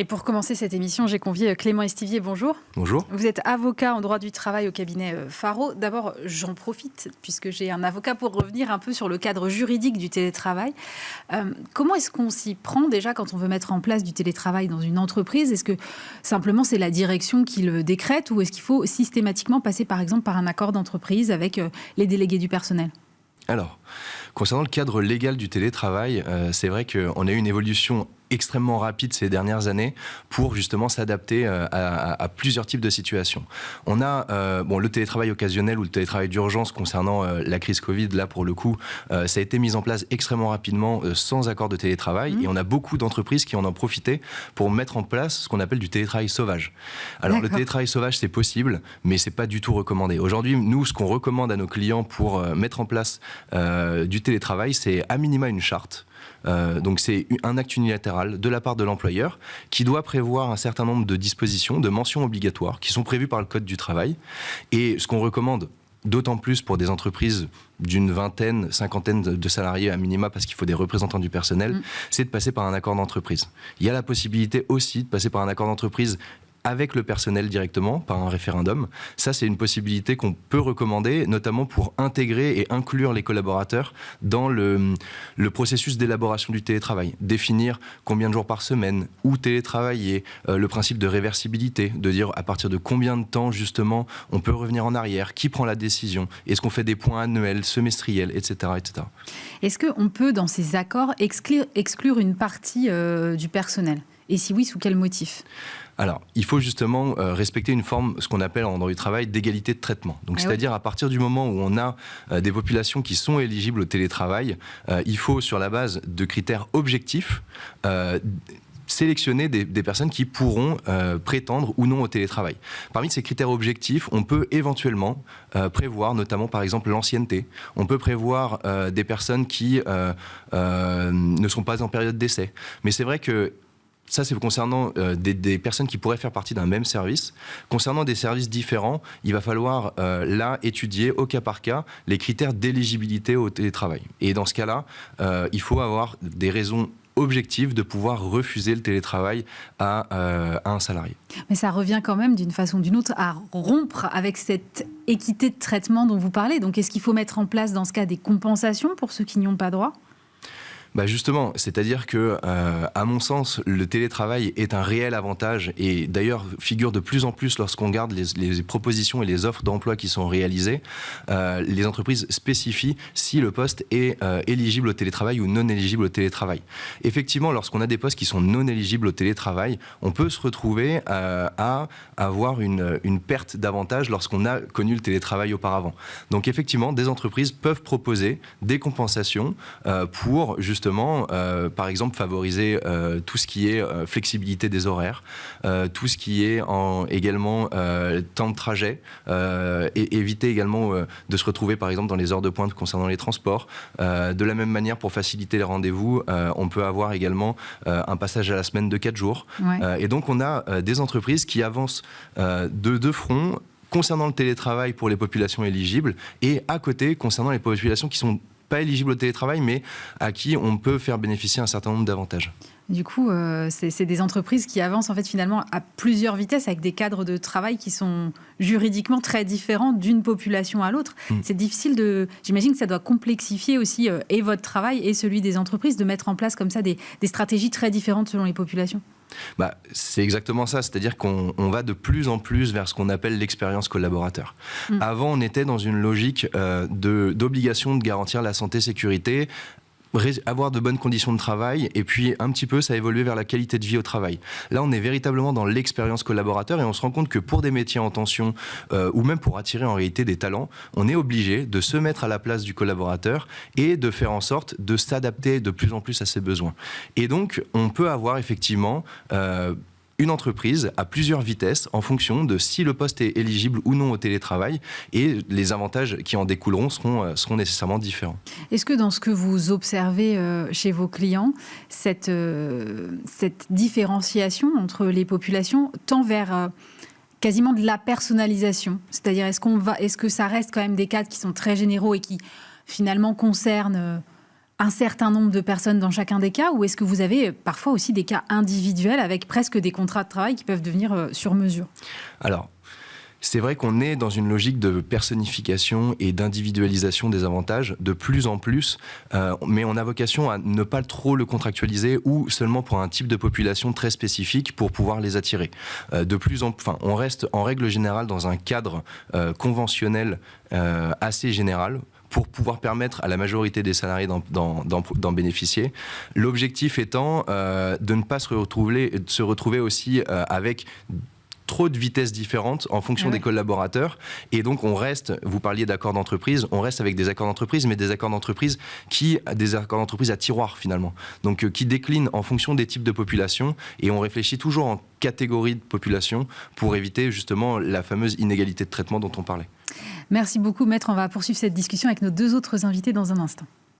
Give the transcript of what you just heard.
Et pour commencer cette émission, j'ai convié Clément Estivier. Bonjour. Bonjour. Vous êtes avocat en droit du travail au cabinet Faro. D'abord, j'en profite puisque j'ai un avocat pour revenir un peu sur le cadre juridique du télétravail. Comment est-ce qu'on s'y prend déjà quand on veut mettre en place du télétravail dans une entreprise? Est-ce que simplement c'est la direction qui le décrète ou est-ce qu'il faut systématiquement passer par exemple par un accord d'entreprise avec les délégués du personnel? Alors, concernant le cadre légal du télétravail, c'est vrai qu'on a eu une évolution extrêmement rapide ces dernières années pour justement s'adapter à plusieurs types de situations. On a le télétravail occasionnel ou le télétravail d'urgence concernant la crise Covid, là pour le coup, ça a été mis en place extrêmement rapidement sans accord de télétravail et on a beaucoup d'entreprises qui en ont profité pour mettre en place ce qu'on appelle du télétravail sauvage. Alors le télétravail sauvage c'est possible, mais c'est pas du tout recommandé. Aujourd'hui, nous, ce qu'on recommande à nos clients pour mettre en place du télétravail, c'est à minima une charte. Donc c'est un acte unilatéral de la part de l'employeur qui doit prévoir un certain nombre de dispositions, de mentions obligatoires qui sont prévues par le Code du travail. Et ce qu'on recommande, d'autant plus pour des entreprises d'une vingtaine, cinquantaine de salariés à minima, parce qu'il faut des représentants du personnel, c'est de passer par un accord d'entreprise. Il y a la possibilité aussi de passer par un accord d'entreprise avec le personnel directement, par un référendum. Ça, c'est une possibilité qu'on peut recommander, notamment pour intégrer et inclure les collaborateurs dans le processus d'élaboration du télétravail. Définir combien de jours par semaine, où télétravailler, le principe de réversibilité, de dire à partir de combien de temps, justement, on peut revenir en arrière, qui prend la décision, est-ce qu'on fait des points annuels, semestriels, etc. etc. Est-ce qu'on peut, dans ces accords, exclure une partie du personnel? Et si oui, sous quel motif? Alors, il faut justement respecter une forme, ce qu'on appelle en droit du travail, d'égalité de traitement. Donc, c'est-à-dire à partir du moment où on a des populations qui sont éligibles au télétravail, il faut, sur la base de critères objectifs, sélectionner des personnes qui pourront prétendre ou non au télétravail. Parmi ces critères objectifs, on peut éventuellement prévoir, notamment par exemple l'ancienneté. On peut prévoir des personnes qui ne sont pas en période d'essai. Mais c'est vrai que ça, c'est concernant des personnes qui pourraient faire partie d'un même service. Concernant des services différents, il va falloir là étudier au cas par cas les critères d'éligibilité au télétravail. Et dans ce cas-là, il faut avoir des raisons objectives de pouvoir refuser le télétravail à un salarié. Mais ça revient quand même d'une façon ou d'une autre à rompre avec cette équité de traitement dont vous parlez. Donc est-ce qu'il faut mettre en place dans ce cas des compensations pour ceux qui n'y ont pas droit ? Bah justement, c'est-à-dire que, à mon sens, le télétravail est un réel avantage et d'ailleurs figure de plus en plus lorsqu'on regarde les propositions et les offres d'emploi qui sont réalisées. Les entreprises spécifient si le poste est éligible au télétravail ou non éligible au télétravail. Effectivement, lorsqu'on a des postes qui sont non éligibles au télétravail, on peut se retrouver à avoir une perte d'avantage lorsqu'on a connu le télétravail auparavant. Donc effectivement, des entreprises peuvent proposer des compensations pour justement, par exemple, favoriser tout ce qui est flexibilité des horaires, tout ce qui est également temps de trajet, et éviter également de se retrouver, par exemple, dans les heures de pointe concernant les transports. De la même manière, pour faciliter les rendez-vous, on peut avoir également un passage à la semaine de 4 jours. Ouais. Et donc, on a des entreprises qui avancent de front concernant le télétravail pour les populations éligibles et à côté, concernant les populations qui sont pas éligibles au télétravail, mais à qui on peut faire bénéficier un certain nombre d'avantages. Du coup, c'est des entreprises qui avancent en fait finalement à plusieurs vitesses avec des cadres de travail qui sont juridiquement très différents d'une population à l'autre. C'est difficile de... J'imagine que ça doit complexifier aussi et votre travail et celui des entreprises de mettre en place comme ça des stratégies très différentes selon les populations. Bah, c'est exactement ça, c'est-à-dire qu'on va de plus en plus vers ce qu'on appelle l'expérience collaborateur. Avant, on était dans une logique d'obligation de garantir la santé-sécurité, avoir de bonnes conditions de travail et puis un petit peu ça a évolué vers la qualité de vie au travail. Là on est véritablement dans l'expérience collaborateur et on se rend compte que pour des métiers en tension ou même pour attirer en réalité des talents, on est obligé de se mettre à la place du collaborateur et de faire en sorte de s'adapter de plus en plus à ses besoins. Et donc on peut avoir effectivement une entreprise à plusieurs vitesses en fonction de si le poste est éligible ou non au télétravail et les avantages qui en découleront seront nécessairement différents. Est-ce que dans ce que vous observez chez vos clients, cette différenciation entre les populations tend vers quasiment de la personnalisation? C'est-à-dire est-ce que ça reste quand même des cadres qui sont très généraux et qui finalement concernent un certain nombre de personnes dans chacun des cas, ou est-ce que vous avez parfois aussi des cas individuels avec presque des contrats de travail qui peuvent devenir sur mesure? Alors, c'est vrai qu'on est dans une logique de personnification et d'individualisation des avantages de plus en plus, mais on a vocation à ne pas trop le contractualiser ou seulement pour un type de population très spécifique pour pouvoir les attirer. On reste en règle générale dans un cadre conventionnel assez général, pour pouvoir permettre à la majorité des salariés d'en bénéficier. L'objectif étant de ne pas se retrouver aussi avec trop de vitesses différentes en fonction des collaborateurs. Et donc, on reste, vous parliez d'accords d'entreprise, on reste avec des accords d'entreprise, mais des accords d'entreprise à tiroir, finalement. Donc, qui déclinent en fonction des types de population. Et on réfléchit toujours en catégories de population pour éviter justement la fameuse inégalité de traitement dont on parlait. Merci beaucoup, Maître. On va poursuivre cette discussion avec nos deux autres invités dans un instant.